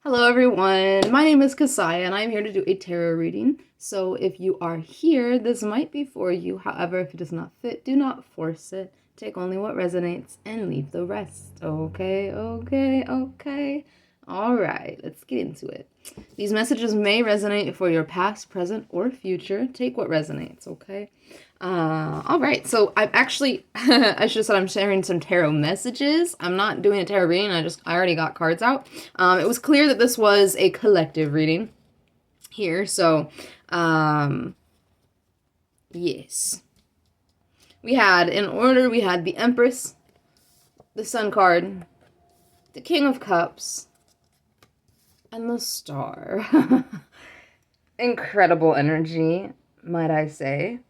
Hello everyone, my name is Kasaya and I'm here to do a tarot reading. So if you are here, this might be for you. However, if it does not fit, do not force it. Take only what resonates and leave the rest. Okay, okay, okay. All right, let's get into it. These messages may resonate for your past, present, or future. Take what resonates, okay? All right, so I've actually, I should have said I'm sharing some tarot messages. I'm not doing a tarot reading. I already got cards out. It was clear that this was a collective reading here. So, yes. In order, we had the Empress, the Sun card, the King of Cups, and the Star. Incredible energy, might I say.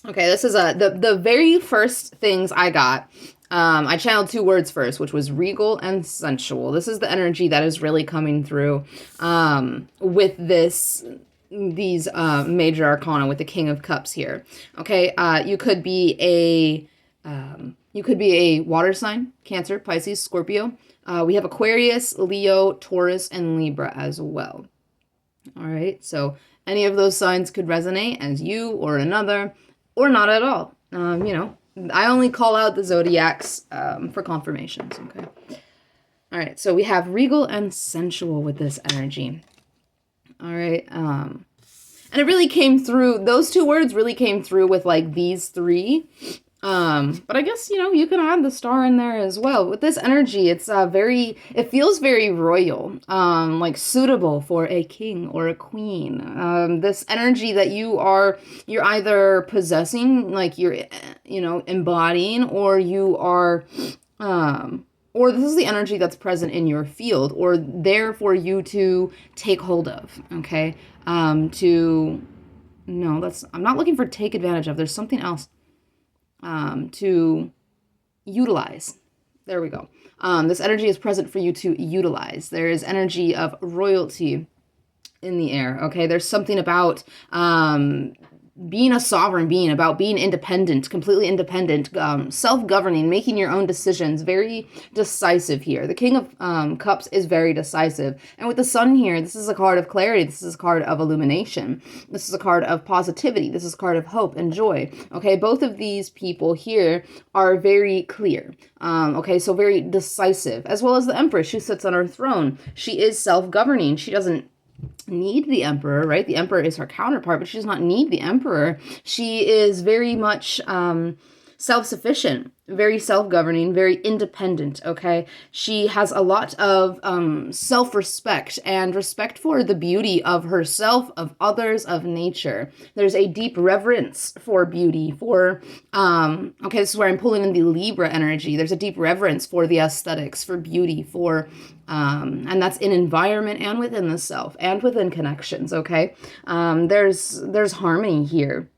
Okay, this is the very first things I got. I channeled two words first, which was regal and sensual. This is the energy that is really coming through with these major arcana with the King of Cups here. Okay, you could be a water sign, Cancer, Pisces, Scorpio. We have Aquarius, Leo, Taurus, and Libra as well. All right, so any of those signs could resonate as you or another, or not at all. I only call out the zodiacs for confirmations, okay? All right, so we have regal and sensual with this energy. All right, and it really came through, those two words really came through with like these three. But I guess, you can add the Star in there as well. With this energy, it's it feels very royal, like suitable for a king or a queen. This energy that you're either possessing, like you're, embodying, or you are, or this is the energy that's present in your field or there for you to take hold of, okay? I'm not looking for take advantage of. There's something else. To utilize. There we go. This energy is present for you to utilize. There is energy of royalty in the air. Okay, there's something about being a sovereign being, about being independent, completely independent, self-governing, making your own decisions, very decisive here. The King of Cups is very decisive. And with the Sun here, this is a card of clarity. This is a card of illumination. This is a card of positivity. This is a card of hope and joy. Okay, both of these people here are very clear. Okay, so very decisive, as well as the Empress. She sits on her throne. She is self-governing. She doesn't need the Emperor, right? The Emperor is her counterpart, but she does not need the Emperor. She is very much self-sufficient, very self-governing, very independent, okay? She has a lot of self-respect and respect for the beauty of herself, of others, of nature. There's a deep reverence for beauty, okay, this is where I'm pulling in the Libra energy. There's a deep reverence for the aesthetics, for beauty, and that's in environment and within the self and within connections, okay? There's harmony here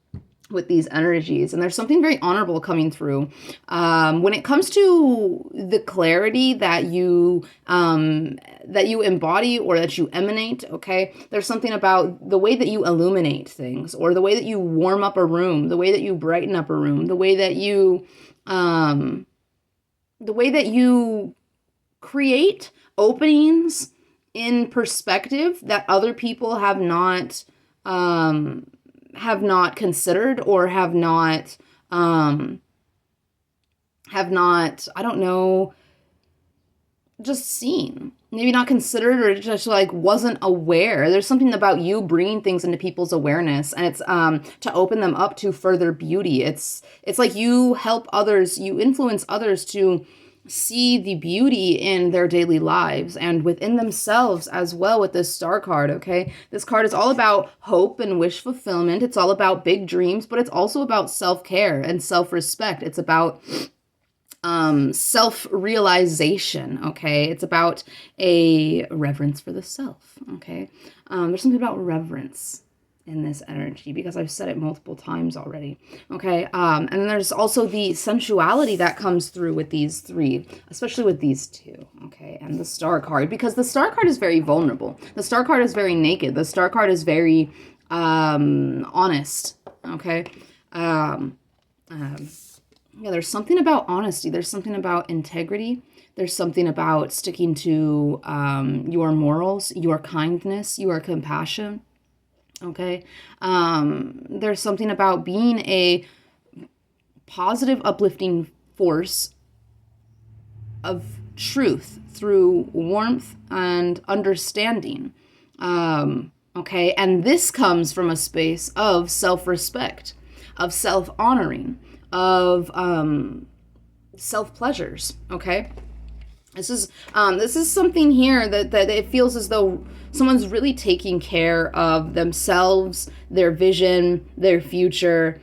with these energies, and there's something very honorable coming through when it comes to the clarity that you embody or that you emanate. Okay, there's something about the way that you illuminate things, or the way that you warm up a room, the way that you brighten up a room, the way that you create openings in perspective that other people have not considered, or have not, I don't know, just seen. Maybe not considered, or just like wasn't aware. There's something about you bringing things into people's awareness, and it's to open them up to further beauty. It's like you help others, you influence others to see the beauty in their daily lives and within themselves as well with this Star card, okay? This card is all about hope and wish fulfillment. It's all about big dreams, but it's also about self-care and self-respect. It's about self-realization, okay? It's about a reverence for the self, okay? There's something about reverence in this energy, because I've said it multiple times already, okay? And then there's also the sensuality that comes through with these three, especially with these two, okay? And the Star card, because the Star card is very vulnerable. The Star card is very naked. The Star card is very honest, okay? Yeah, there's something about honesty. There's something about integrity. There's something about sticking to your morals, your kindness, your compassion. Okay. There's something about being a positive, uplifting force of truth through warmth and understanding. Okay. And this comes from a space of self-respect, of self-honoring, of self-pleasures. Okay. This is something here that it feels as though someone's really taking care of themselves, their vision, their future.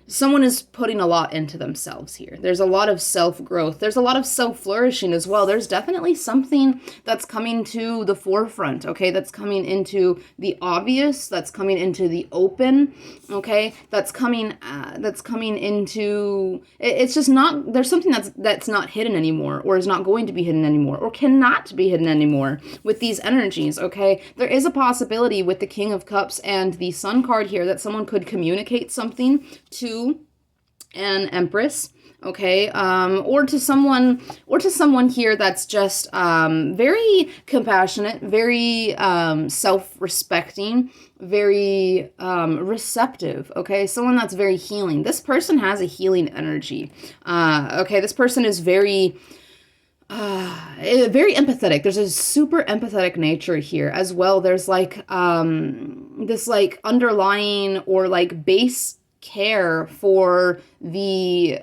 Someone is putting a lot into themselves here. There's a lot of self-growth. There's a lot of self-flourishing as well. There's definitely something that's coming to the forefront, okay? That's coming into the obvious, that's coming into the open, okay? That's coming into, it's just not, there's something that's not hidden anymore, or is not going to be hidden anymore, or cannot be hidden anymore with these energies, okay? There is a possibility with the King of Cups and the Sun card here that someone could communicate something to an Empress, okay, or to someone here that's just very compassionate, very self-respecting, very receptive, okay, someone that's very healing. This person has a healing energy, okay, this person is very empathetic. There's a super empathetic nature here as well. There's like this like underlying or like base care for the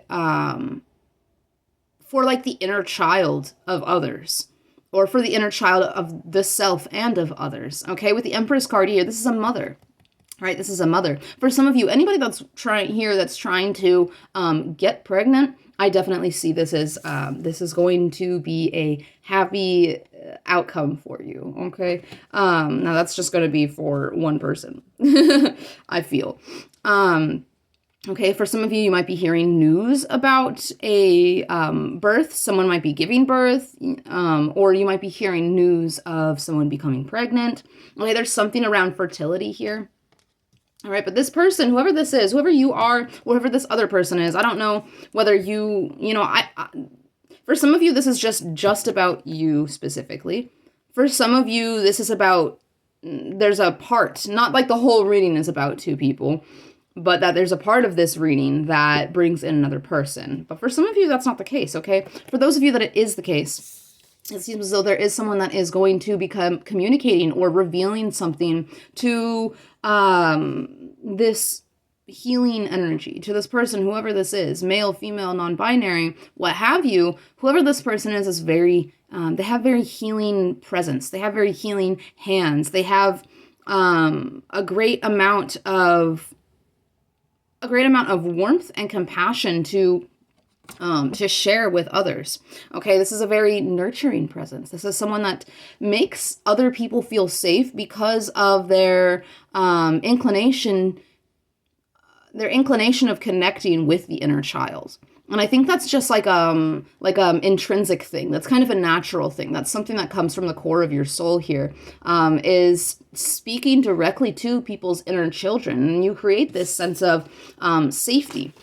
inner child of others, or for the inner child of the self and of others. Okay, with the Empress card here, this is a mother. Right, this is a mother. For some of you, anybody that's trying to get pregnant, I definitely see this as this is going to be a happy outcome for you. Okay, now that's just going to be for one person. I feel. Okay, for some of you, you might be hearing news about a birth. Someone might be giving birth, or you might be hearing news of someone becoming pregnant. Okay, there's something around fertility here. All right, but this person, whoever this is, whoever you are, whoever this other person is, I don't know whether for some of you, this is just about you specifically. For some of you, this is about, there's a part, not like the whole reading is about two people, but that there's a part of this reading that brings in another person. But for some of you, that's not the case, okay? For those of you that it is the case, it seems as though there is someone that is going to become communicating or revealing something to this healing energy, to this person, whoever this is, male, female, non-binary, what have you, whoever this person is very, they have very healing presence. They have very healing hands. They have a great amount of warmth and compassion to share with others. Okay, this is a very nurturing presence. This is someone that makes other people feel safe because of their inclination of connecting with the inner child. And I think that's just like intrinsic thing. That's kind of a natural thing. That's something that comes from the core of your soul here, is speaking directly to people's inner children. And you create this sense of safety.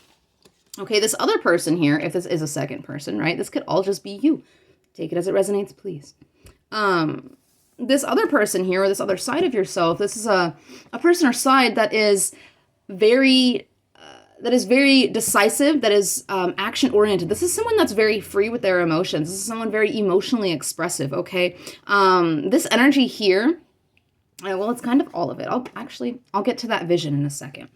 Okay, this other person here, if this is a second person, right? This could all just be you. Take it as it resonates, please. This other person here, or this other side of yourself, this is a person or side that is very decisive, that is action oriented. This is someone that's very free with their emotions. This is someone very emotionally expressive, okay? This energy here, well, it's kind of all of it. I'll get to that vision in a second.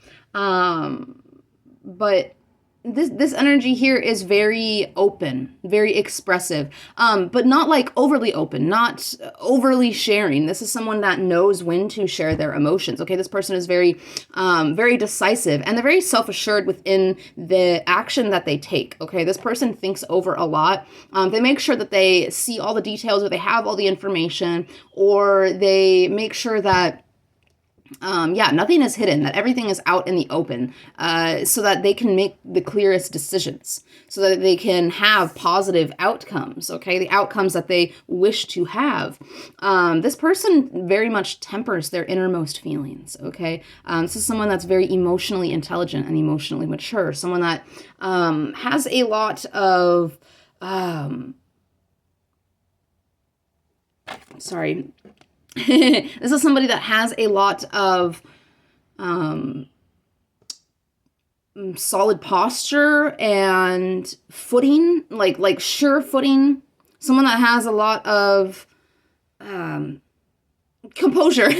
But this energy here is very open, very expressive, but not like overly open, not overly sharing. This is someone that knows when to share their emotions. Okay, this person is very decisive, and they're very self-assured within the action that they take. Okay, this person thinks over a lot. They make sure that they see all the details, or they have all the information, or they make sure that nothing is hidden, that everything is out in the open, so that they can make the clearest decisions, so that they can have positive outcomes, okay? The outcomes that they wish to have. This person very much tempers their innermost feelings, okay? This is someone that's very emotionally intelligent and emotionally mature, someone that has a lot of sorry. This is somebody that has a lot of solid posture and footing, like sure footing. Someone that has a lot of composure.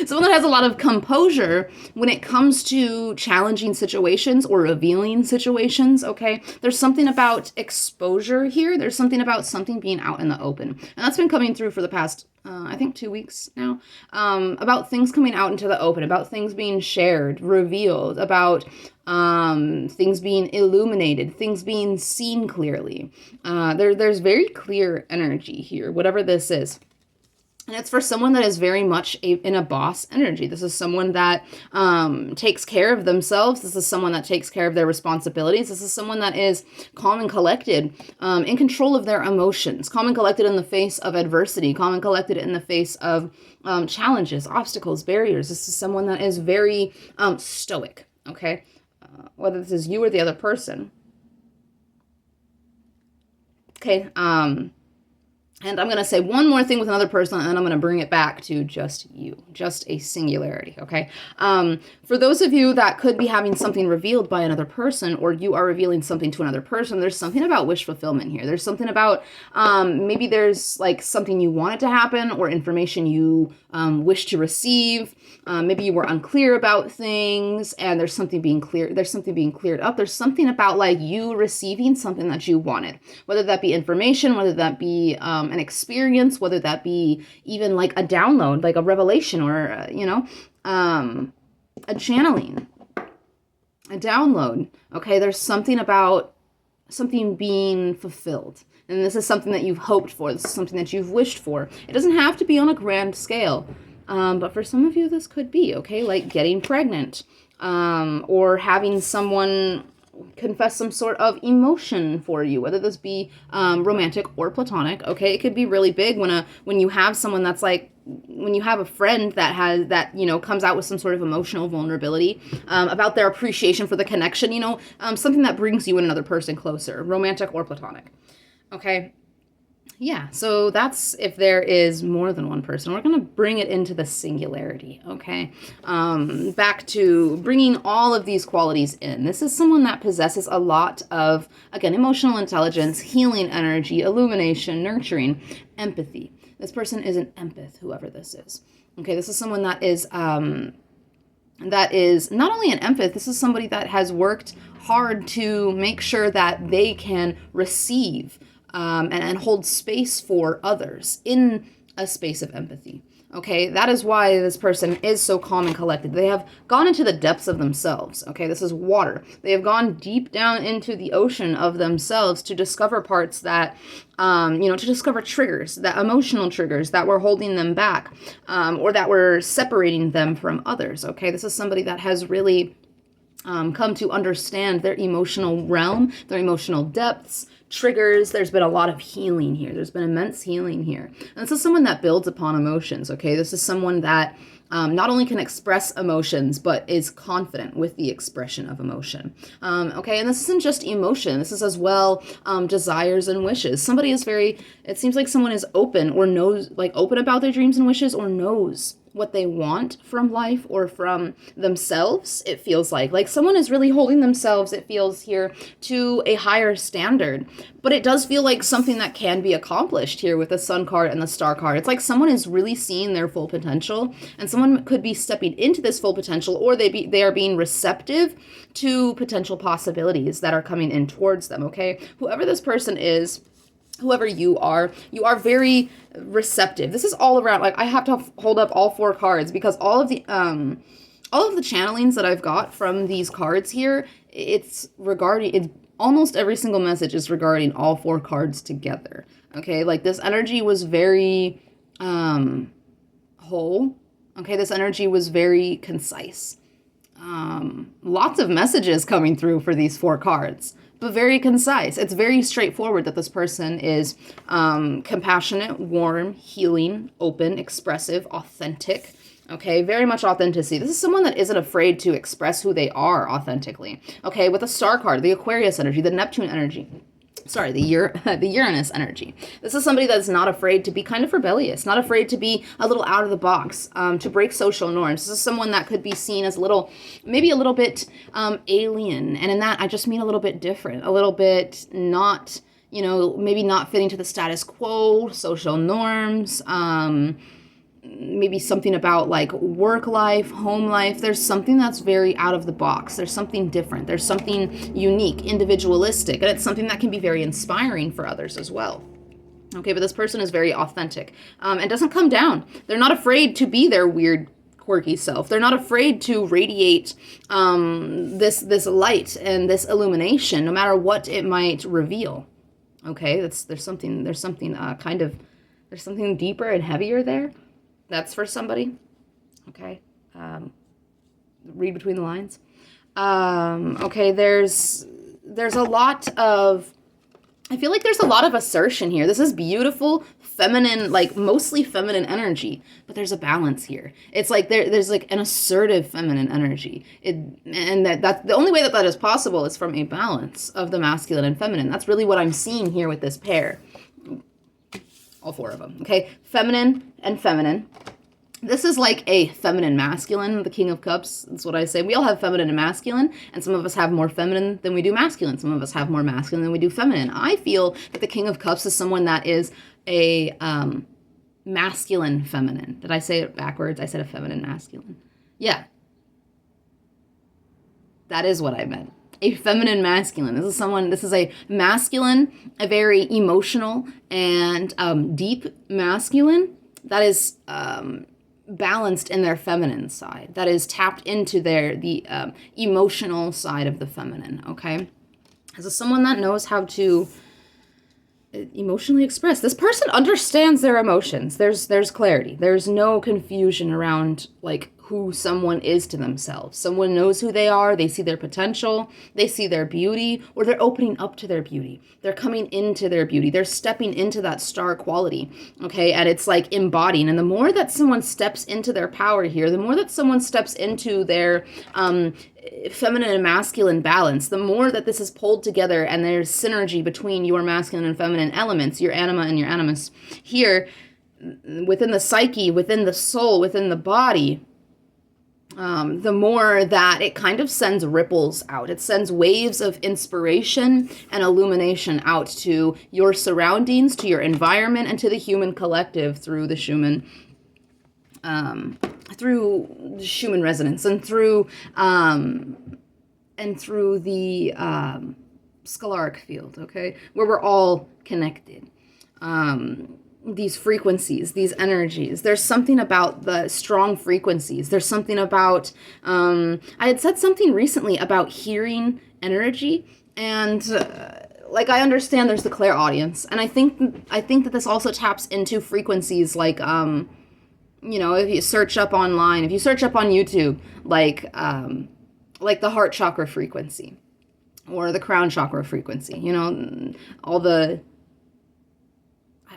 Someone that has a lot of composure when it comes to challenging situations or revealing situations, okay? There's something about exposure here. There's something about something being out in the open. And that's been coming through for the past, I think 2 weeks now, about things coming out into the open, about things being shared, revealed, about things being illuminated, things being seen clearly. There's very clear energy here, whatever this is. And it's for someone that is very much in a boss energy. This is someone that takes care of themselves. This is someone that takes care of their responsibilities. This is someone that is calm and collected, in control of their emotions, calm and collected in the face of adversity, calm and collected in the face of challenges, obstacles, barriers. This is someone that is very stoic, okay? Whether this is you or the other person. Okay, and I'm going to say one more thing with another person, and then I'm going to bring it back to just you, just a singularity, okay? For those of you that could be having something revealed by another person, or you are revealing something to another person, there's something about wish fulfillment here. There's something about, maybe there's like something you wanted to happen, or information you wish to receive. Maybe you were unclear about things, and there's something being clear. There's something being cleared up. There's something about like you receiving something that you wanted, whether that be information, whether that be an experience, whether that be even like a download, like a revelation, or a channeling, a download. Okay, there's something about something being fulfilled. And this is something that you've hoped for. This is something that you've wished for. It doesn't have to be on a grand scale. But for some of you, this could be, okay, like getting pregnant, or having someone confess some sort of emotion for you, whether this be romantic or platonic. Okay, it could be really big when you have someone that's like, when you have a friend that comes out with some sort of emotional vulnerability about their appreciation for the connection, something that brings you and another person closer, romantic or platonic. Okay. Yeah, so that's if there is more than one person. We're going to bring it into the singularity, okay? Back to bringing all of these qualities in. This is someone that possesses a lot of, again, emotional intelligence, healing energy, illumination, nurturing, empathy. This person is an empath, whoever this is. Okay, this is someone that is not only an empath, this is somebody that has worked hard to make sure that they can receive and hold space for others in a space of empathy. Okay, that is why this person is so calm and collected. They have gone into the depths of themselves. Okay, this is water. They have gone deep down into the ocean of themselves to discover parts that, to discover triggers, that emotional triggers that were holding them back, or that were separating them from others. Okay, this is somebody that has really come to understand their emotional realm, their emotional depths, triggers. There's been a lot of healing here. There's been immense healing here. And this is someone that builds upon emotions, okay? This is someone that not only can express emotions, but is confident with the expression of emotion. Okay, and this isn't just emotion. This is as well desires and wishes. Somebody is it seems like someone is open or knows, like open about their dreams and wishes, or knows what they want from life or from themselves. It feels like someone is really holding themselves, it feels here, to a higher standard. But it does feel like something that can be accomplished here with the Sun card and the Star card. It's like someone is really seeing their full potential, and someone could be stepping into this full potential, or they are being receptive to potential possibilities that are coming in towards them. Okay, whoever this person is, whoever you are very receptive. This is all around. Like, I have to hold up all 4 cards because all of the channelings that I've got from these cards here, it's almost every single message is regarding all 4 cards together. Okay, like this energy was very whole. Okay, this energy was very concise. Lots of messages coming through for these 4 cards, but very concise. It's very straightforward that this person is compassionate, warm, healing, open, expressive, authentic. Okay, very much authenticity. This is someone that isn't afraid to express who they are authentically. Okay, with the Star card, the Aquarius energy, the Neptune energy. sorry, the Uranus energy. This is somebody that's not afraid to be kind of rebellious, not afraid to be a little out of the box, to break social norms. This is someone that could be seen as maybe a little bit alien. And in that, I just mean a little bit different, a little bit not, maybe not fitting to the status quo, social norms, maybe something about like work life, home life. There's something that's very out of the box. There's something different. There's something unique, individualistic, and it's something that can be very inspiring for others as well. Okay, but this person is very authentic and doesn't come down. They're not afraid to be their weird, quirky self. They're not afraid to radiate this light and this illumination, no matter what it might reveal. Okay, there's something deeper and heavier there. That's for somebody. Okay. Read between the lines. Okay, there's a lot of, I feel like there's a lot of assertion here. This is beautiful, feminine, like mostly feminine energy, but there's a balance here. It's like there's like an assertive feminine energy. And that's the only way that is possible is from a balance of the masculine and feminine. That's really what I'm seeing here with this pair. All four of them, okay? Feminine and feminine. This is like a feminine masculine, the King of Cups. That's what I say. We all have feminine and masculine, and some of us have more feminine than we do masculine. Some of us have more masculine than we do feminine. I feel that the King of Cups is someone that is a masculine feminine. Did I say it backwards? I said a feminine masculine. Yeah. That is what I meant. A feminine masculine. This is a masculine, a very emotional and deep masculine that is balanced in their feminine side, that is tapped into the emotional side of the feminine. Okay, this is someone that knows how to emotionally express. This person understands their emotions. There's clarity. There's no confusion around like who someone is to themselves. Someone knows who they are. They see their potential. They see their beauty, or they're opening up to their beauty. They're coming into their beauty. They're stepping into that star quality. Okay. And it's like embodying. And the more that someone steps into their power here, the more that someone steps into their, feminine and masculine balance, the more that this is pulled together and there's synergy between your masculine and feminine elements, your anima and your animus here within the psyche, within the soul, within the body, the more that it kind of sends ripples out. It sends waves of inspiration and illumination out to your surroundings, to your environment, and to the human collective through the Schumann resonance and through the scalaric field, okay, where we're all connected. These frequencies, these energies. There's something about the strong frequencies. There's something about, I had said something recently about hearing energy, and like I understand there's the clairaudience, and I think that this also taps into frequencies like, if you search up online, if you search up on YouTube, like the heart chakra frequency or the crown chakra frequency, all the,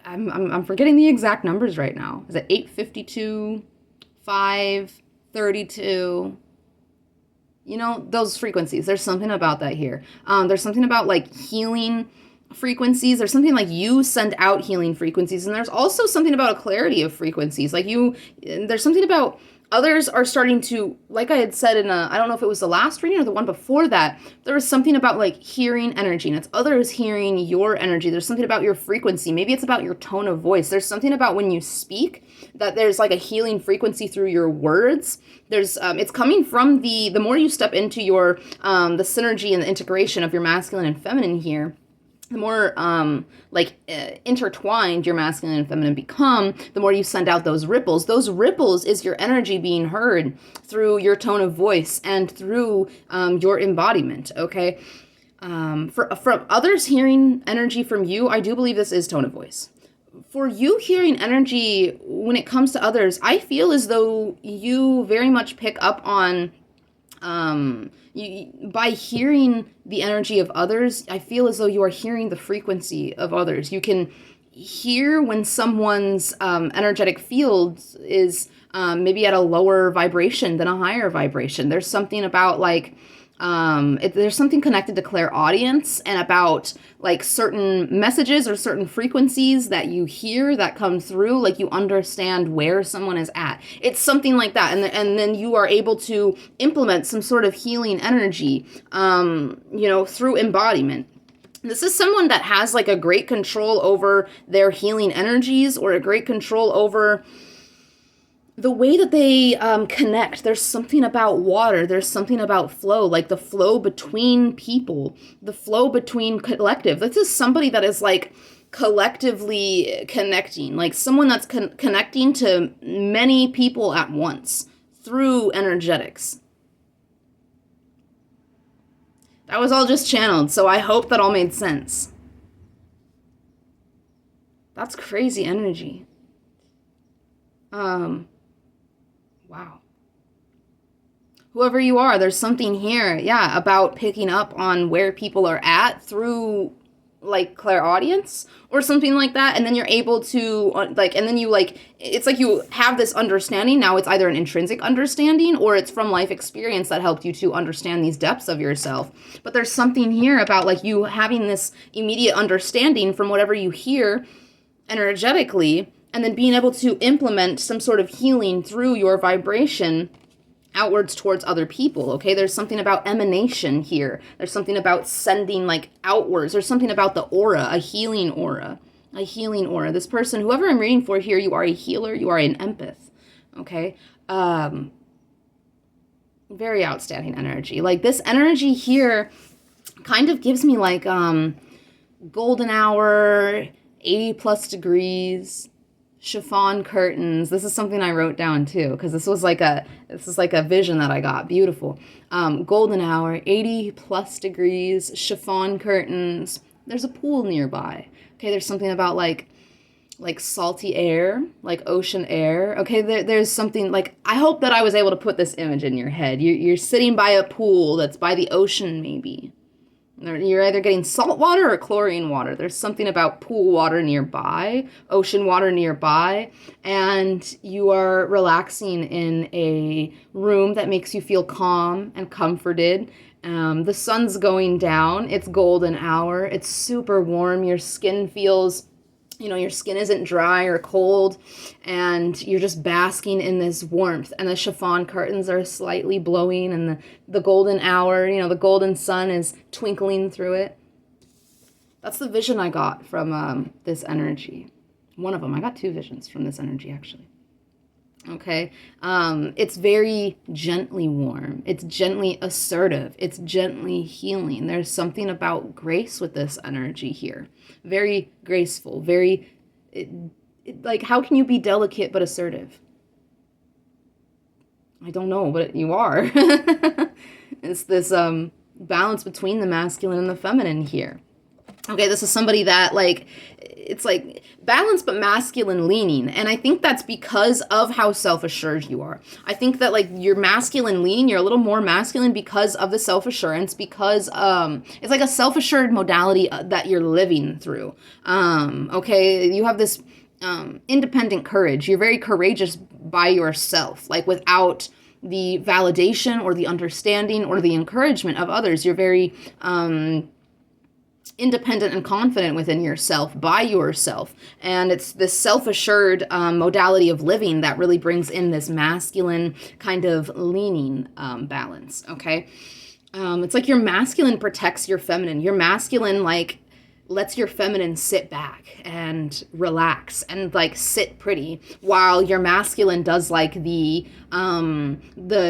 I'm forgetting the exact numbers right now. Is it 852, 532? Those frequencies. There's something about that here. There's something about like healing frequencies. There's something like you send out healing frequencies, and there's also something about a clarity of frequencies. Like there's something about others are starting to, like I had said in I don't know if it was the last reading or the one before that, there was something about like hearing energy, and it's others hearing your energy. There's something about your frequency. Maybe it's about your tone of voice. There's something about when you speak that there's like a healing frequency through your words. There's it's coming from the more you step into your the synergy and the integration of your masculine and feminine here, the more intertwined your masculine and feminine become, the more you send out those ripples. Those ripples is your energy being heard through your tone of voice and through your embodiment, okay? For others hearing energy from you, I do believe this is tone of voice. For you hearing energy when it comes to others, I feel as though you very much pick up on by hearing the energy of others, I feel as though you are hearing the frequency of others. You can hear when someone's energetic field is maybe at a lower vibration than a higher vibration. There's something about like There's something connected to clairaudience and about like certain messages or certain frequencies that you hear that come through, like you understand where someone is at. It's something like that, and then you are able to implement some sort of healing energy, through embodiment. This is someone that has like a great control over their healing energies, or a great control over the way that they connect. There's something about water. There's something about flow, like the flow between people, the flow between collective. This is somebody that is like collectively connecting, like someone that's connecting to many people at once through energetics. That was all just channeled, so I hope that all made sense. That's crazy energy. Wow. Whoever you are, there's something here, yeah, about picking up on where people are at through like clairaudience or something like that, and then you're able to it's like you have this understanding. Now it's either an intrinsic understanding or it's from life experience that helped you to understand these depths of yourself. But there's something here about like you having this immediate understanding from whatever you hear energetically, and then being able to implement some sort of healing through your vibration outwards towards other people, okay? There's something about emanation here. There's something about sending like outwards. There's something about the aura, a healing aura. A healing aura. This person, whoever I'm reading for here, you are a healer, you are an empath, okay? Very outstanding energy. Like this energy here kind of gives me like golden hour, 80 plus degrees, chiffon curtains. This is something I wrote down too, because this is like a vision that I got. Beautiful. Golden hour, 80 plus degrees, chiffon curtains. There's a pool nearby. Okay, there's something about like salty air, like ocean air. Okay, there's something like, I hope that I was able to put this image in your head. You're sitting by a pool that's by the ocean, maybe. You're either getting salt water or chlorine water. There's something about pool water nearby, ocean water nearby, and you are relaxing in a room that makes you feel calm and comforted. The sun's going down. It's golden hour. It's super warm. Your skin feels, your skin isn't dry or cold, and you're just basking in this warmth, and the chiffon curtains are slightly blowing, and the golden hour, the golden sun is twinkling through it. That's the vision I got from this energy. One of them. I got two visions from this energy, actually. Okay, it's very gently warm. It's gently assertive. It's gently healing. There's something about grace with this energy here. Very graceful. Very, like, how can you be delicate but assertive? I don't know, but you are. It's this balance between the masculine and the feminine here. Okay, this is somebody that, like, it's like balance but masculine leaning. And I think that's because of how self-assured you are. I think that, like, you're masculine leaning, you're a little more masculine because of the self-assurance, because it's like a self-assured modality that you're living through. Okay, you have this independent courage. You're very courageous by yourself, like without the validation or the understanding or the encouragement of others. You're very independent and confident within yourself, by yourself. And it's this self-assured modality of living that really brings in this masculine kind of leaning balance, okay? It's like your masculine protects your feminine. Your masculine, like, lets your feminine sit back and relax and, like, sit pretty, while your masculine does, like, the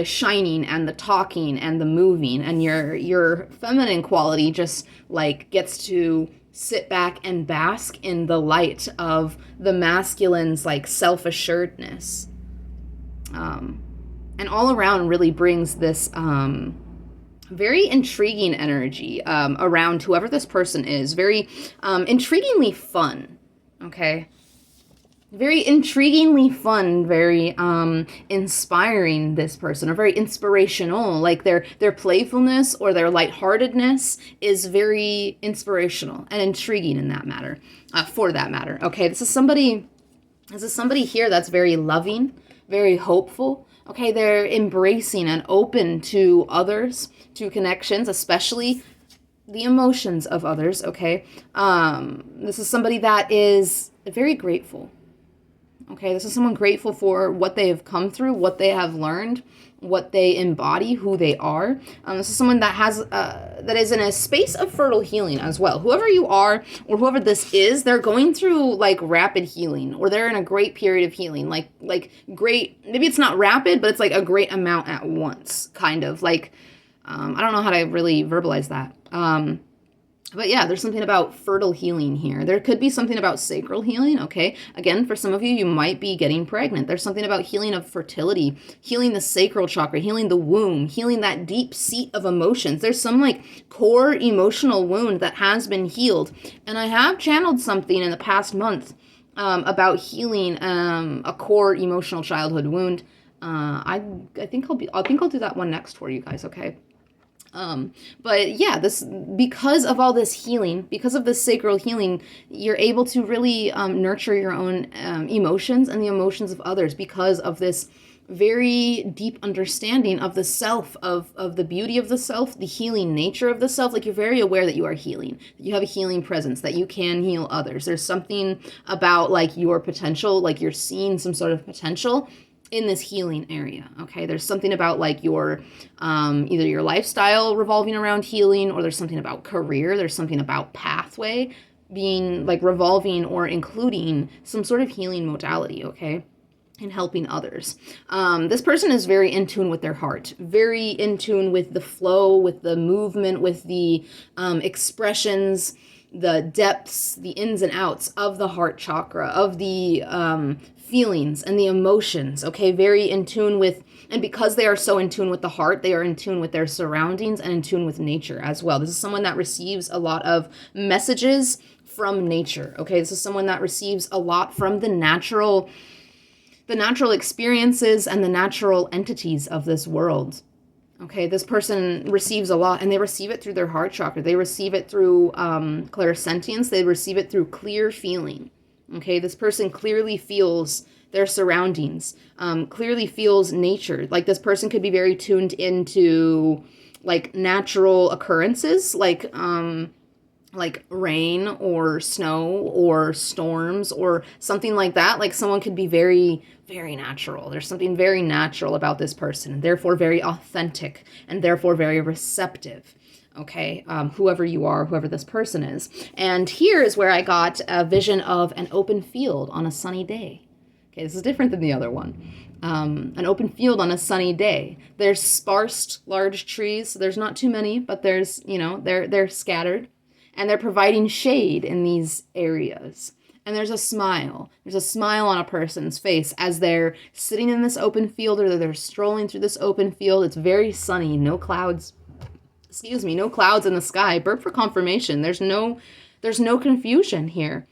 shining and the talking and the moving, and your feminine quality just, like, gets to sit back and bask in the light of the masculine's, like, self-assuredness. And all around really brings this very intriguing energy around whoever this person is. Very intriguingly fun, okay? Very intriguingly fun, very inspiring, this person, or very inspirational. Like their playfulness or their lightheartedness is very inspirational and intriguing in that matter, for that matter. Okay, this is somebody This is somebody here that's very loving, very hopeful. Okay, they're embracing and open to others, to connections, especially the emotions of others. Okay, this is somebody that is very grateful. Okay, this is someone grateful for what they have come through, what they have learned, what they embody, who they are. This is someone that has that is in a space of fertile healing as well. Whoever you are, or whoever this is, they're going through like rapid healing, or they're in a great period of healing. Like great. Maybe it's not rapid, but it's like a great amount at once, kind of like. I don't know how to really verbalize that. But yeah, there's something about fertile healing here. There could be something about sacral healing, okay? Again, for some of you, you might be getting pregnant. There's something about healing of fertility, healing the sacral chakra, healing the womb, healing that deep seat of emotions. There's some like core emotional wound that has been healed. And I have channeled something in the past month about healing a core emotional childhood wound. I think I'll do that one next for you guys, okay? But yeah, because of all this healing, because of this sacral healing, you're able to really nurture your own emotions and the emotions of others because of this very deep understanding of the self, of the beauty of the self, the healing nature of the self. Like, you're very aware that you are healing, that you have a healing presence, that you can heal others. There's something about like your potential, like you're seeing some sort of potential in this healing area. Okay, there's something about like your either your lifestyle revolving around healing, or there's something about career, there's something about pathway being like revolving or including some sort of healing modality. Okay, and helping others. This person is very in tune with their heart, very in tune with the flow, with the movement, with the expressions, the depths, the ins and outs of the heart chakra, of the feelings and the emotions. Okay, very in tune with, and because they are so in tune with the heart, they are in tune with their surroundings and in tune with nature as well. This is someone that receives a lot of messages from nature. Okay, this is someone that receives a lot from the natural experiences and the natural entities of this world. Okay, this person receives a lot, and they receive it through their heart chakra. They receive it through clairsentience. They receive it through clear feeling. Okay, this person clearly feels their surroundings, clearly feels nature. Like, this person could be very tuned into like natural occurrences, like rain or snow or storms or something like that. Like, someone could be very, very natural. There's something very natural about this person, and therefore very authentic, and therefore very receptive. Okay, whoever you are, whoever this person is. And here is where I got a vision of an open field on a sunny day. Okay, this is different than the other one. An open field on a sunny day. There's sparse, large trees. There's not too many, but there's, they're scattered. And they're providing shade in these areas. And there's a smile. There's a smile on a person's face as they're sitting in this open field, or they're strolling through this open field. It's very sunny, no clouds. No clouds in the sky. Burp for confirmation. There's no confusion here.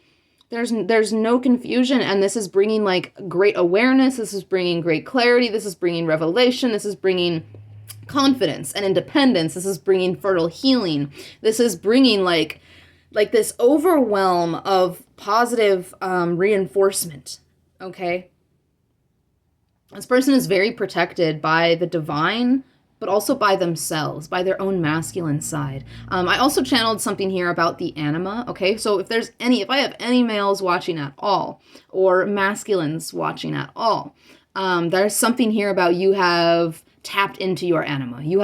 There's no confusion, and this is bringing like great awareness. This is bringing great clarity. This is bringing revelation. This is bringing confidence and independence. This is bringing fertile healing. This is bringing like this overwhelm of positive reinforcement. Okay, this person is very protected by the divine, but also by themselves, by their own masculine side. I also channeled something here about the anima, okay? So if I have any males watching at all, or masculines watching at all, there's something here about you have tapped into your anima. You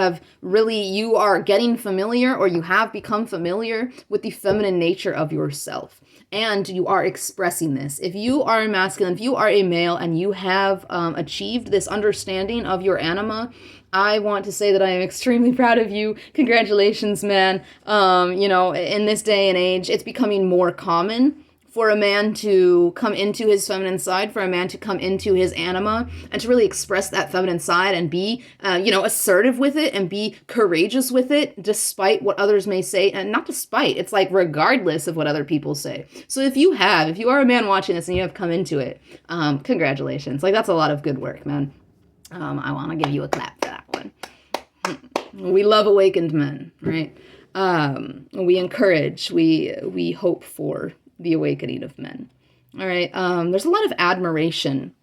are getting familiar, or you have become familiar with the feminine nature of yourself. And you are expressing this. If you are a masculine, if you are a male, and you have achieved this understanding of your anima, I want to say that I am extremely proud of you. Congratulations, man. In this day and age, it's becoming more common for a man to come into his feminine side, for a man to come into his anima, and to really express that feminine side and be, assertive with it and be courageous with it, despite what others may say. And not despite, it's like regardless of what other people say. So if you are a man watching this and you have come into it, congratulations. Like, that's a lot of good work, man. I want to give you a clap for that one. We love awakened men, right? We encourage, we hope for the awakening of men. All right. There's a lot of admiration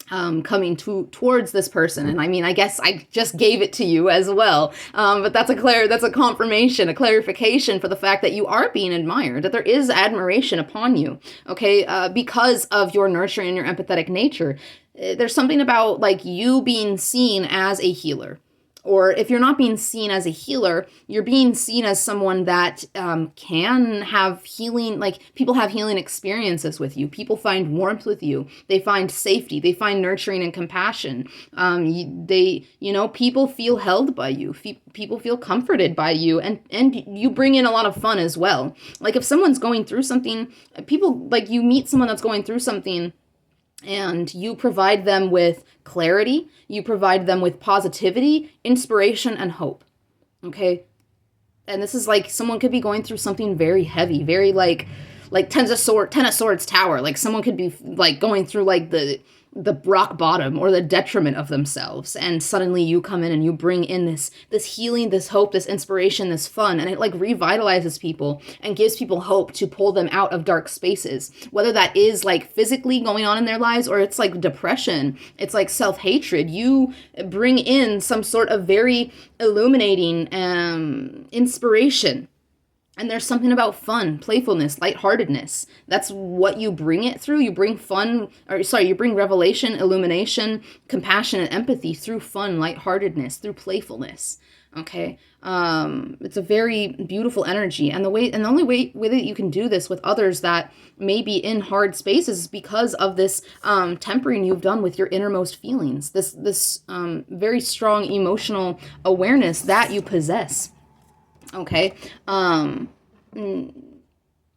coming towards this person. And I mean, I guess I just gave it to you as well. But that's a confirmation, a clarification for the fact that you are being admired, that there is admiration upon you, okay, because of your nurturing and your empathetic nature. There's something about like you being seen as a healer. Or if you're not being seen as a healer, you're being seen as someone that can have healing, like people have healing experiences with you. People find warmth with you. They find safety. They find nurturing and compassion. People feel held by you. People feel comforted by you. And you bring in a lot of fun as well. Like if someone's going through something, you meet someone that's going through something, and you provide them with clarity, you provide them with positivity, inspiration, and hope. Okay? And this is like someone could be going through something very heavy, very like Ten of Swords Tower. Like someone could be like going through like the rock bottom or the detriment of themselves, and suddenly you come in and you bring in this healing, this hope, this inspiration, this fun, and it like revitalizes people and gives people hope to pull them out of dark spaces, whether that is like physically going on in their lives or it's like depression, it's like self-hatred. You bring in some sort of very illuminating inspiration. And there's something about fun, playfulness, lightheartedness. That's what you bring it through. You bring you bring revelation, illumination, compassion, and empathy through fun, lightheartedness, through playfulness. Okay? It's a very beautiful energy. And the only way that you can do this with others that may be in hard spaces is because of this tempering you've done with your innermost feelings. This very strong emotional awareness that you possess. Okay. And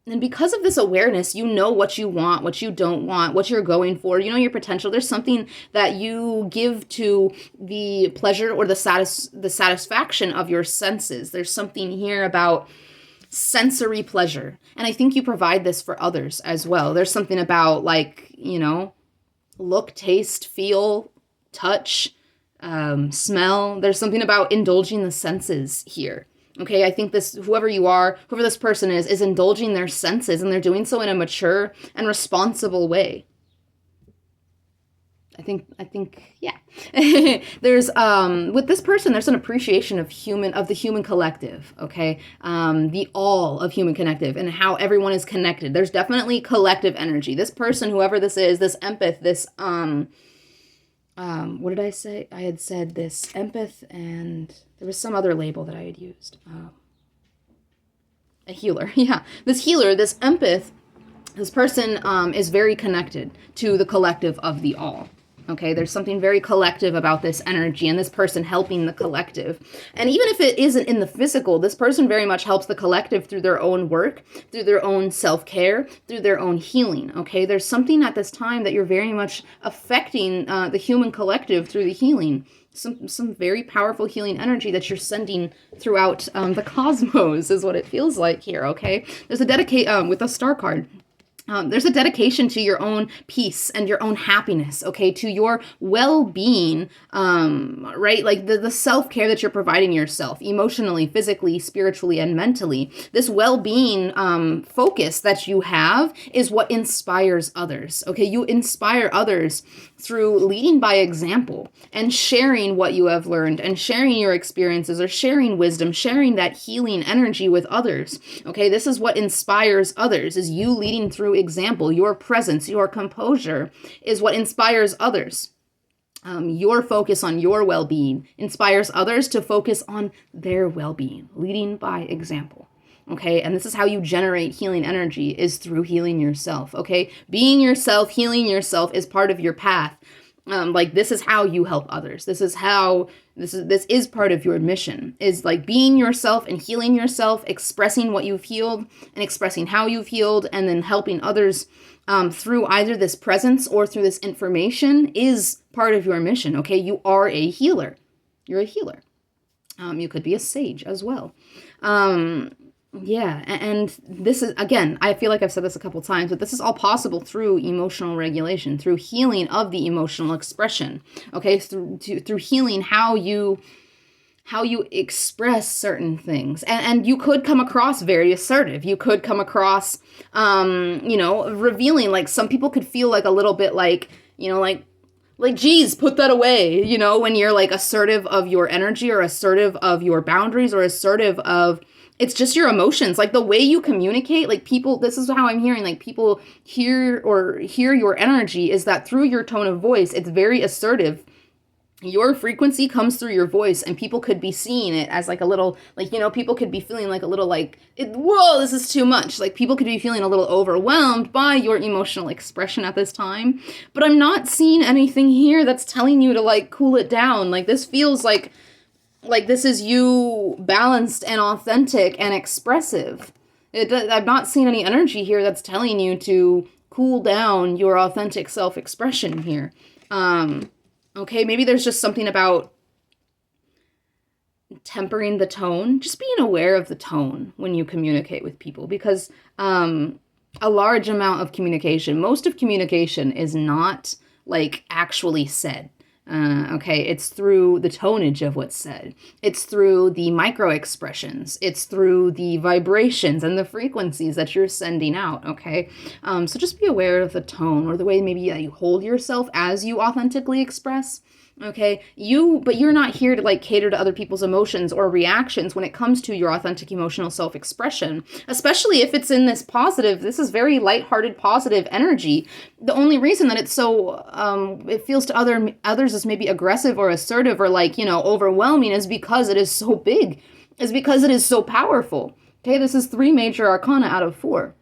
because of this awareness, you know what you want, what you don't want, what you're going for, you know your potential. There's something that you give to the pleasure or the satisfaction of your senses. There's something here about sensory pleasure. And I think you provide this for others as well. There's something about look, taste, feel, touch, smell. There's something about indulging the senses here. Okay, I think whoever this person is indulging their senses, and they're doing so in a mature and responsible way. I think, yeah. There's, with this person, there's an appreciation of the human collective, okay? The all of human collective and how everyone is connected. There's definitely collective energy. This person, whoever this is, this empath, this, what did I say? I had said this empath, and there was some other label that I had used. A healer. Yeah. This healer, this empath, this person is very connected to the collective of the all. Okay, there's something very collective about this energy and this person helping the collective. And even if it isn't in the physical, this person very much helps the collective through their own work, through their own self-care, through their own healing. Okay, there's something at this time that you're very much affecting the human collective through the healing. Some very powerful healing energy that you're sending throughout the cosmos is what it feels like here, okay? There's a with the star card. There's a dedication to your own peace and your own happiness, okay, to your well-being, right? Like the self-care that you're providing yourself emotionally, physically, spiritually, and mentally. This well-being focus that you have is what inspires others, okay? You inspire others through leading by example and sharing what you have learned and sharing your experiences or sharing wisdom, sharing that healing energy with others, okay? This is what inspires others, is you leading through example. Your presence, your composure is what inspires others. Your focus on your well-being inspires others to focus on their well-being, leading by example. Okay, and this is how you generate healing energy, is through healing yourself. Okay, being yourself, healing yourself is part of your path. This is how you help others. This is part of your mission, is like being yourself and healing yourself, expressing what you've healed and expressing how you've healed, and then helping others through either this presence or through this information is part of your mission. Okay, you are a healer. You're a healer. You could be a sage as well. Yeah, and this is, again, I feel like I've said this a couple times, but this is all possible through emotional regulation, through healing of the emotional expression, okay, through healing how you how you express certain things. And you could come across very assertive. You could come across, revealing. Like some people could feel like a little bit like, geez, put that away, when you're like assertive of your energy or assertive of your boundaries or assertive of, it's just your emotions, like the way you communicate, like people, this is how I'm hearing, like people hear your energy is that through your tone of voice, it's very assertive. Your frequency comes through your voice, and people could be seeing it as like a little, people could be feeling like a little whoa, this is too much. Like people could be feeling a little overwhelmed by your emotional expression at this time. But I'm not seeing anything here that's telling you to like cool it down. Like this feels like this is you balanced and authentic and expressive. I'm not seeing any energy here that's telling you to cool down your authentic self-expression here. Okay, maybe there's just something about tempering the tone, just being aware of the tone when you communicate with people, because a large amount of communication, most of communication is not like actually said. Okay, it's through the tonage of what's said. It's through the micro expressions. It's through the vibrations and the frequencies that you're sending out. Okay, so just be aware of the tone or the way maybe you hold yourself as you authentically express. Okay, but you're not here to like cater to other people's emotions or reactions when it comes to your authentic emotional self-expression, especially if it's in this is very lighthearted, positive energy. The only reason that it's so, it feels to others as maybe aggressive or assertive or overwhelming is because it is so big, is because it is so powerful. Okay, this is 3 major arcana out of 4.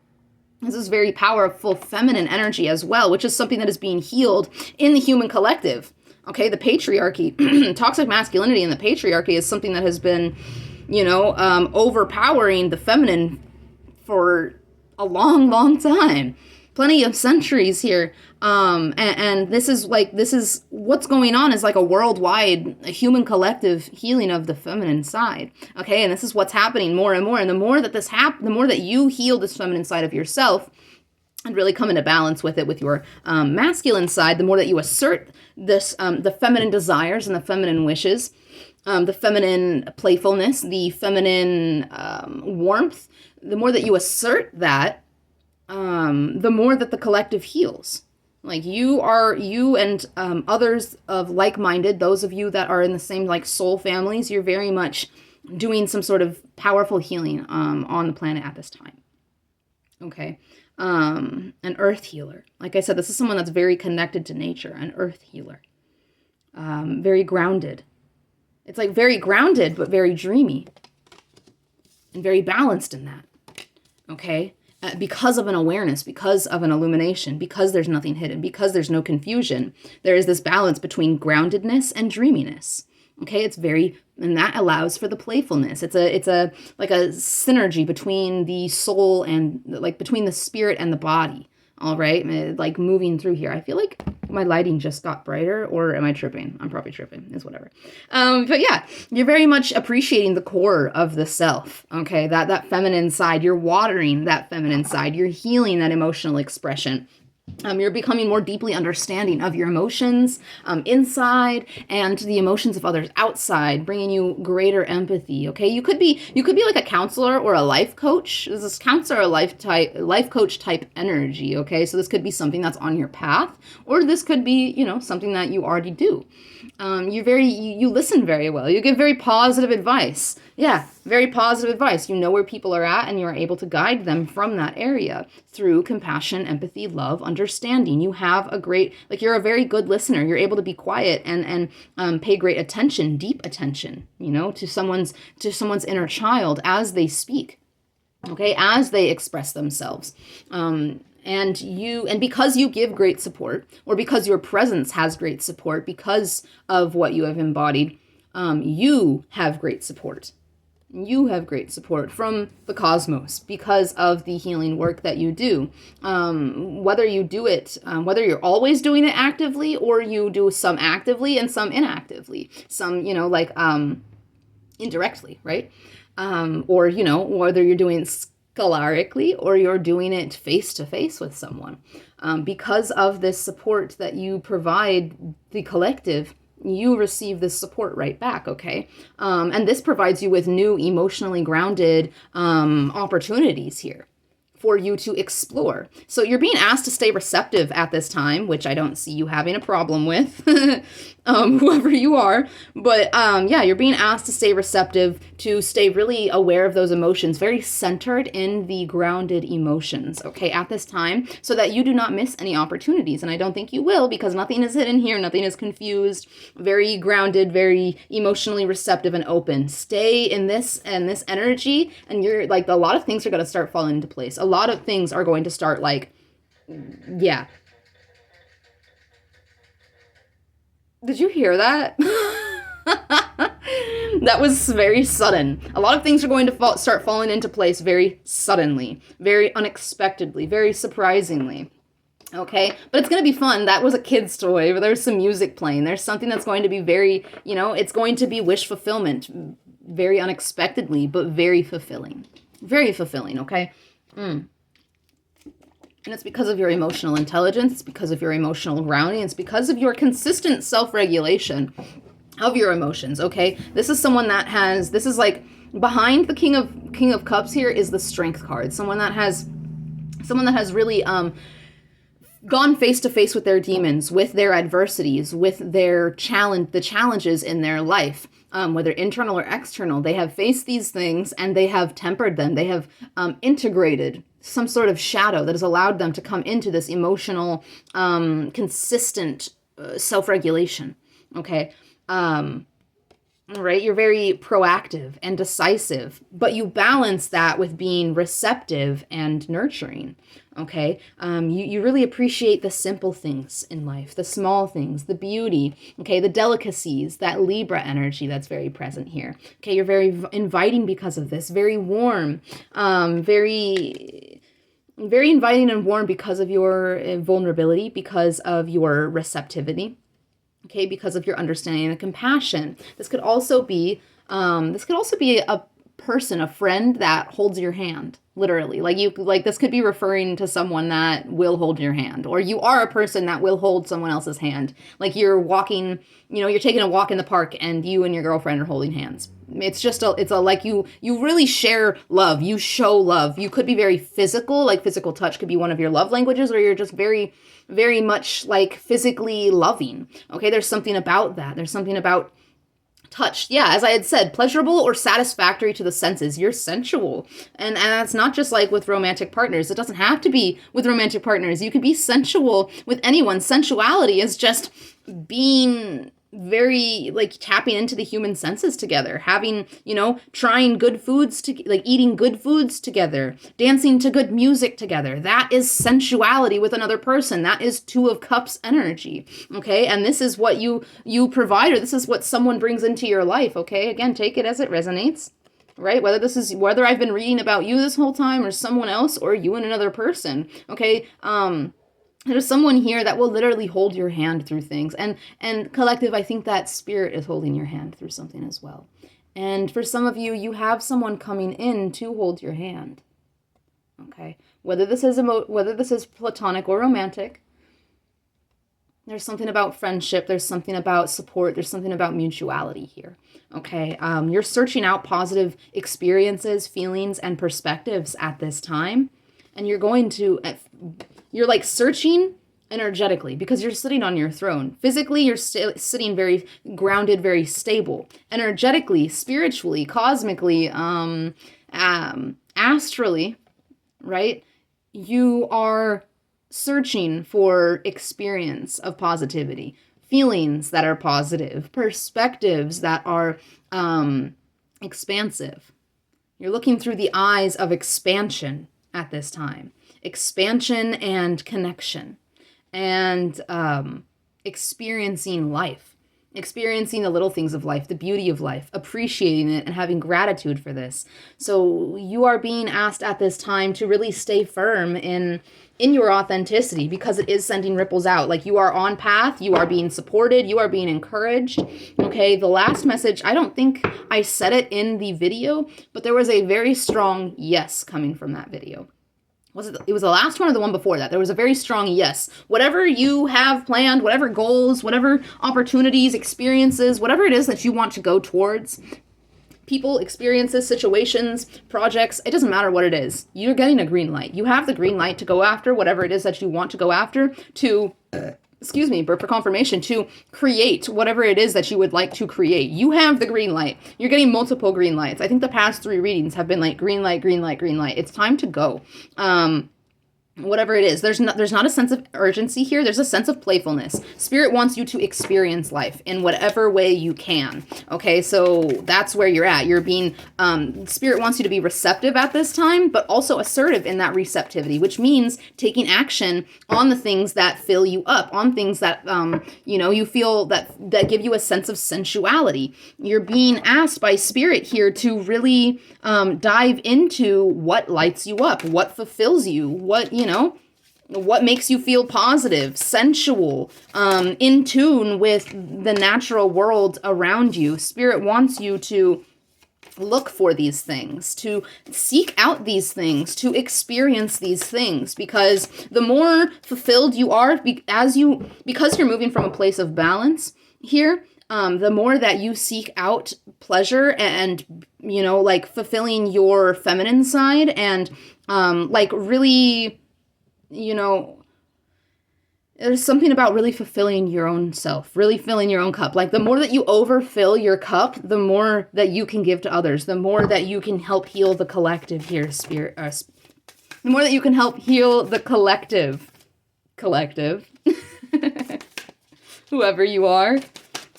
This is very powerful feminine energy as well, which is something that is being healed in the human collective. Okay, the patriarchy, toxic masculinity and the patriarchy is something that has been, overpowering the feminine for a long, long time. Plenty of centuries here. And this is what's going on is like a worldwide, a human collective healing of the feminine side. Okay, and this is what's happening more and more. And the more that the more that you heal this feminine side of yourself, and really come into balance with it with your masculine side, the more that you assert this, the feminine desires and the feminine wishes, the feminine playfulness, the feminine warmth, the more that you assert that, the more that the collective heals. Like you and others of like-minded, those of you that are in the same like soul families, you're very much doing some sort of powerful healing on the planet at this time. Okay. An earth healer. Like I said, this is someone that's very connected to nature, an earth healer. Very grounded. It's like very grounded, but very dreamy. And very balanced in that. Okay? Because of an awareness, because of an illumination, because there's nothing hidden, because there's no confusion, there is this balance between groundedness and dreaminess. Okay, and that allows for the playfulness. It's a like a synergy between the soul and like between the spirit and the body. All right, like moving through here. I feel like my lighting just got brighter, or am I tripping? I'm probably tripping. It's whatever. But yeah, you're very much appreciating the core of the self. Okay, that feminine side. You're watering that feminine side. You're healing that emotional expression. You're becoming more deeply understanding of your emotions inside and the emotions of others outside, bringing you greater empathy. Okay, you could be like a counselor or a life coach. This is counselor or life coach type energy. Okay, so this could be something that's on your path, or this could be something that you already do. You listen very well. You give very positive advice. Yeah, very positive advice. You know where people are at, and you're able to guide them from that area through compassion, empathy, love, understanding. You have you're a very good listener. You're able to be quiet and pay great attention, deep attention, to someone's inner child as they speak. Okay, as they express themselves. And because you give great support, or because your presence has great support, because of what you have embodied, you have great support. You have great support from the cosmos because of the healing work that you do. Whether you do it, whether you're always doing it actively, or you do some actively and some inactively, some, indirectly, right? Or, whether you're doing scalarically or you're doing it face to face with someone. Because of this support that you provide the collective, you receive this support right back, okay? And this provides you with new emotionally grounded opportunities here for you to explore. So you're being asked to stay receptive at this time, which I don't see you having a problem with, whoever you are. But yeah, you're being asked to stay receptive, to stay really aware of those emotions, very centered in the grounded emotions, okay, at this time, so that you do not miss any opportunities. And I don't think you will, because nothing is hidden here, nothing is confused, very grounded, very emotionally receptive and open. Stay in this energy, and you're like, a lot of things are going to start falling into place. A lot of things are going to start, like, yeah. Did you hear that? That was very sudden. A lot of things are going to start falling into place very suddenly, very unexpectedly, very surprisingly. Okay, but it's going to be fun. That was a kid's toy, but there's some music playing. There's something that's going to be very, it's going to be wish fulfillment, very unexpectedly, but very fulfilling. Very fulfilling, okay? And it's because of your emotional intelligence, it's because of your emotional grounding, it's because of your consistent self-regulation of your emotions, okay? This is someone that has, this is like, behind the King of Cups here is the Strength card. Someone that has really gone face to face with their demons, with their adversities, with their the challenges in their life, whether internal or external. They have faced these things and they have tempered them. They have integrated some sort of shadow that has allowed them to come into this emotional, consistent self-regulation. Okay. Right? You're very proactive and decisive, but you balance that with being receptive and nurturing. Okay. You really appreciate the simple things in life, the small things, the beauty, okay, the delicacies, that Libra energy that's very present here. Okay. You're very inviting because of this, very warm, very inviting and warm because of your vulnerability, because of your receptivity. Okay, because of your understanding and compassion. This could also be a person, a friend that holds your hand, literally. Like this could be referring to someone that will hold your hand, or you are a person that will hold someone else's hand. Like you're walking, you're taking a walk in the park and you and your girlfriend are holding hands. It's like you really share love. You show love. You could be very physical, like physical touch could be one of your love languages, or you're just very, very much like physically loving. Okay, there's something about that. There's something about touch. Yeah, as I had said, pleasurable or satisfactory to the senses. You're sensual. And that's not just like with romantic partners. It doesn't have to be with romantic partners. You could be sensual with anyone. Sensuality is just being very, like, tapping into the human senses together, having, trying good foods, like eating good foods together, dancing to good music together. That is sensuality with another person. That is Two of Cups energy. Okay. And this is what you provide, or this is what someone brings into your life. Okay. Again, take it as it resonates, right? Whether I've been reading about you this whole time, or someone else, or you and another person. Okay. There's someone here that will literally hold your hand through things. And collective, I think that spirit is holding your hand through something as well. And for some of you, you have someone coming in to hold your hand. Okay. Whether this is platonic or romantic, there's something about friendship, there's something about support, there's something about mutuality here. Okay. You're searching out positive experiences, feelings, and perspectives at this time. And you're like searching energetically, because you're sitting on your throne. Physically, you're sitting very grounded, very stable. Energetically, spiritually, cosmically, astrally, right? You are searching for experience of positivity, feelings that are positive, perspectives that are expansive. You're looking through the eyes of expansion at this time. Expansion and connection, and experiencing life, experiencing the little things of life, the beauty of life, appreciating it, and having gratitude for this. So you are being asked at this time to really stay firm in your authenticity, because it is sending ripples out. Like, you are on path, you are being supported, you are being encouraged. Okay, the last message, I don't think I said it in the video, but there was a very strong yes coming from that video. it was the last one or the one before that? There was a very strong yes. Whatever you have planned, whatever goals, whatever opportunities, experiences, whatever it is that you want to go towards, people, experiences, situations, projects, it doesn't matter what it is. You're getting a green light. You have the green light to go after whatever it is that you want to go after, to burp for confirmation, to create whatever it is that you would like to create. You have the green light. You're getting multiple green lights. I think the past 3 readings have been like green light, green light, green light. It's time to go. Whatever it is, there's not a sense of urgency here. There's a sense of playfulness. Spirit wants you to experience life in whatever way you can. Okay, so that's where you're at. You're being, Spirit wants you to be receptive at this time, but also assertive in that receptivity, which means taking action on the things that fill you up, on things that, you feel that give you a sense of sensuality. You're being asked by Spirit here to really dive into what lights you up, what fulfills you, what makes you feel positive, sensual, in tune with the natural world around you. Spirit wants you to look for these things, to seek out these things, to experience these things, because the more fulfilled you are, because you're moving from a place of balance here, the more that you seek out pleasure and, fulfilling your feminine side and, really, there's something about really fulfilling your own self, really filling your own cup. Like, the more that you overfill your cup, the more that you can give to others, the more that you can help heal the collective here, Spirit. The more that you can help heal the collective. Whoever you are.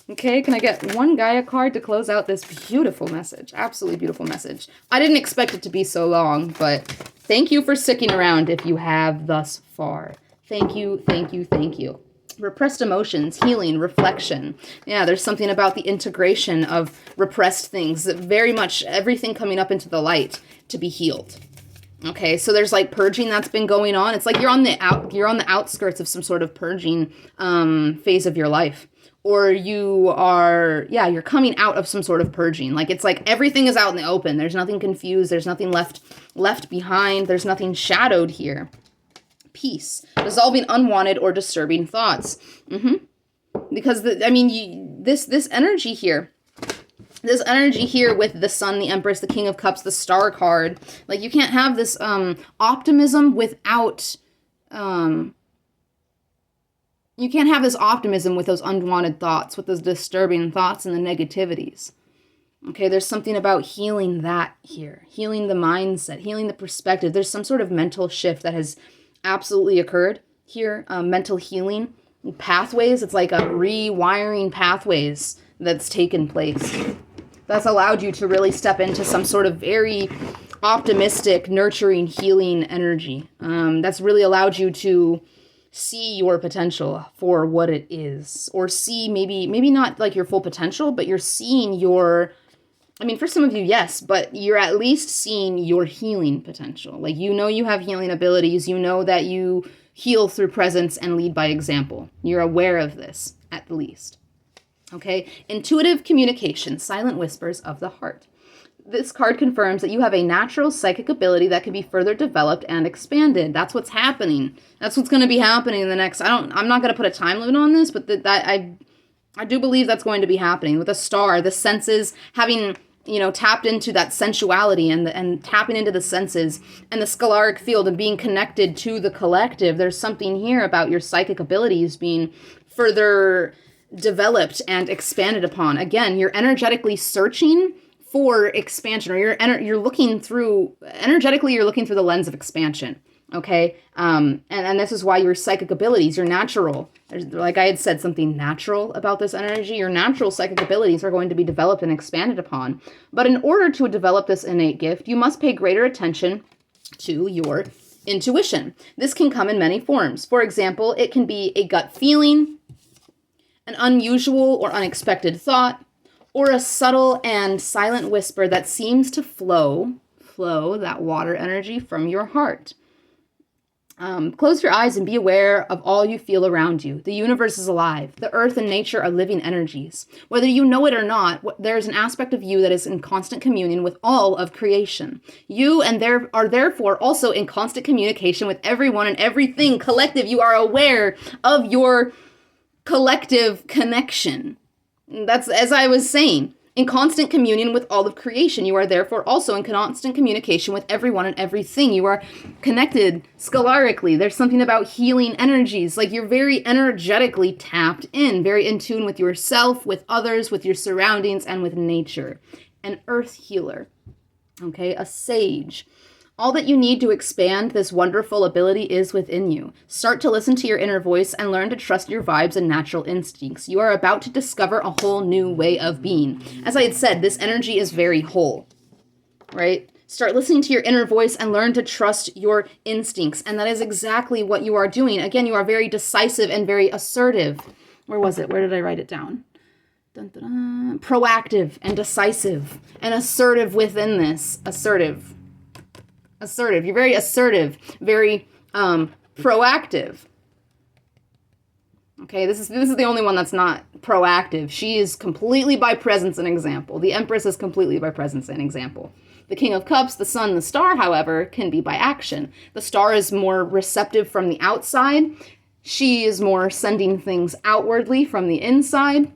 Okay, can I get one Gaia card to close out this beautiful message? Absolutely beautiful message. I didn't expect it to be so long, but thank you for sticking around if you have thus far. Thank you, thank you, thank you. Repressed emotions, healing, reflection. Yeah, there's something about the integration of repressed things, very much everything coming up into the light to be healed. Okay, so there's like purging that's been going on. It's like you're on the outskirts of some sort of purging phase of your life. Or you're coming out of some sort of purging. Like, it's like everything is out in the open. There's nothing confused. There's nothing left behind. There's nothing shadowed here. Peace. Dissolving unwanted or disturbing thoughts. Because, this energy here, with the Sun, the Empress, the King of Cups, the Star card, like, you can't have this optimism without... You can't have this optimism with those unwanted thoughts, with those disturbing thoughts and the negativities. Okay, there's something about healing that here. Healing the mindset, healing the perspective. There's some sort of mental shift that has absolutely occurred here. Mental healing pathways. It's like a rewiring pathways that's taken place. That's allowed you to really step into some sort of very optimistic, nurturing, healing energy. That's really allowed you to see your potential for what it is, or see maybe not like your full potential, but you're seeing for some of you, yes, but you're at least seeing your healing potential. Like, you have healing abilities, that you heal through presence and lead by example. You're aware of this, at the least. Okay, intuitive communication, silent whispers of the heart. This card confirms that you have a natural psychic ability that can be further developed and expanded. That's what's happening. That's what's going to be happening in the next... I'm not going to put a time limit on this, but I do believe that's going to be happening. With a star, the senses having, tapped into that sensuality and tapping into the senses and the scalaric field and being connected to the collective. There's something here about your psychic abilities being further developed and expanded upon. Again, you're energetically searching for expansion, or you're looking through the lens of expansion. Okay, and this is why your psychic abilities, your natural, like I had said, something natural about this energy. Your natural psychic abilities are going to be developed and expanded upon. But in order to develop this innate gift, you must pay greater attention to your intuition. This can come in many forms. For example, it can be a gut feeling, an unusual or unexpected thought, or a subtle and silent whisper that seems to flow that water energy from your heart. Close your eyes and be aware of all you feel around you. The universe is alive. The earth and nature are living energies. Whether you know it or not, there's an aspect of you that is in constant communion with all of creation. You and there are therefore also in constant communication with everyone and everything collective. You are aware of your collective connection. That's, as I was saying, in constant communion with all of creation. You are therefore also in constant communication with everyone and everything. You are connected scalarically. There's something about healing energies. Like, you're very energetically tapped in, very in tune with yourself, with others, with your surroundings, and with nature. An earth healer, okay? A sage. All that you need to expand this wonderful ability is within you. Start to listen to your inner voice and learn to trust your vibes and natural instincts. You are about to discover a whole new way of being. As I had said, this energy is very whole, right? Start listening to your inner voice and learn to trust your instincts. And that is exactly what you are doing. Again, you are very decisive and very assertive. Where was it? Where did I write it down? Dun, dun, dun. Proactive and decisive and assertive within this. Assertive. You're very assertive, very proactive. Okay, this is the only one that's not proactive. She is completely by presence and example. The Empress is completely by presence and example. The King of Cups, the Sun, the Star, however, can be by action. The Star is more receptive from the outside. She is more sending things outwardly from the inside.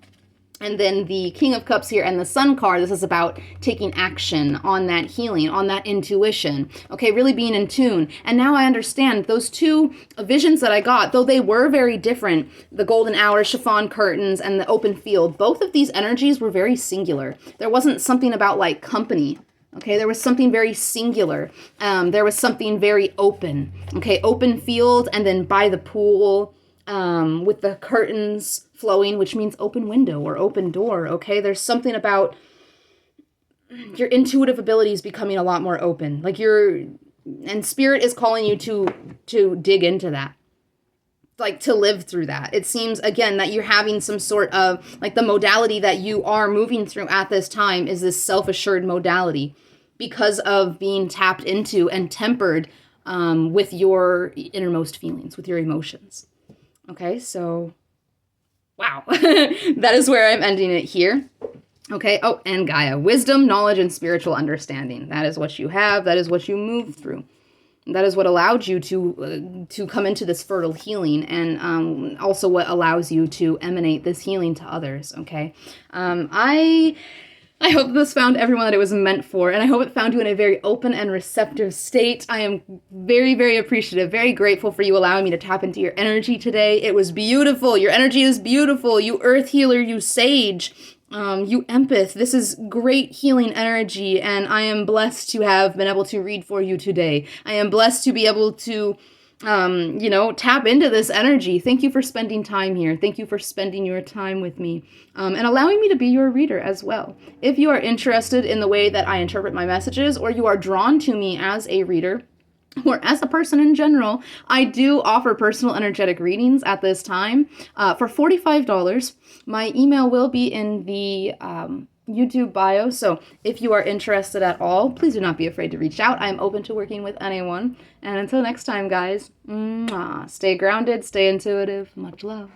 And then the King of Cups here and the Sun card, this is about taking action on that healing, on that intuition. Okay, really being in tune. And now I understand those two visions that I got, though they were very different, the golden hour, chiffon curtains, and the open field, both of these energies were very singular. There wasn't something about like company. Okay, there was something very singular. There was something very open. Okay, open field, and then by the pool, with the curtains flowing, which means open window or open door. Okay, there's something about your intuitive abilities becoming a lot more open. Like and spirit is calling you to dig into that, like to live through that. It seems again that you're having some sort of like the modality that you are moving through at this time is this self-assured modality because of being tapped into and tempered with your innermost feelings, with your emotions. Okay, so, wow. That is where I'm ending it here. Okay, oh, and Gaia. Wisdom, knowledge, and spiritual understanding. That is what you have. That is what you move through. That is what allowed you to come into this fertile healing, and also what allows you to emanate this healing to others, okay? I hope this found everyone that it was meant for, and I hope it found you in a very open and receptive state. I am very, very appreciative, very grateful for you allowing me to tap into your energy today. It was beautiful. Your energy is beautiful. You earth healer, you sage, you empath. This is great healing energy, and I am blessed to have been able to read for you today. I am blessed to be able to tap into this energy. Thank you for spending time here. Thank you for spending your time with me and allowing me to be your reader as well. If you are interested in the way that I interpret my messages, or you are drawn to me as a reader, or as a person in general, I do offer personal energetic readings at this time for $45. My email will be in the YouTube bio, so if you are interested at all, please do not be afraid to reach out. I am open to working with anyone. And until next time, guys, stay grounded, stay intuitive. Much love.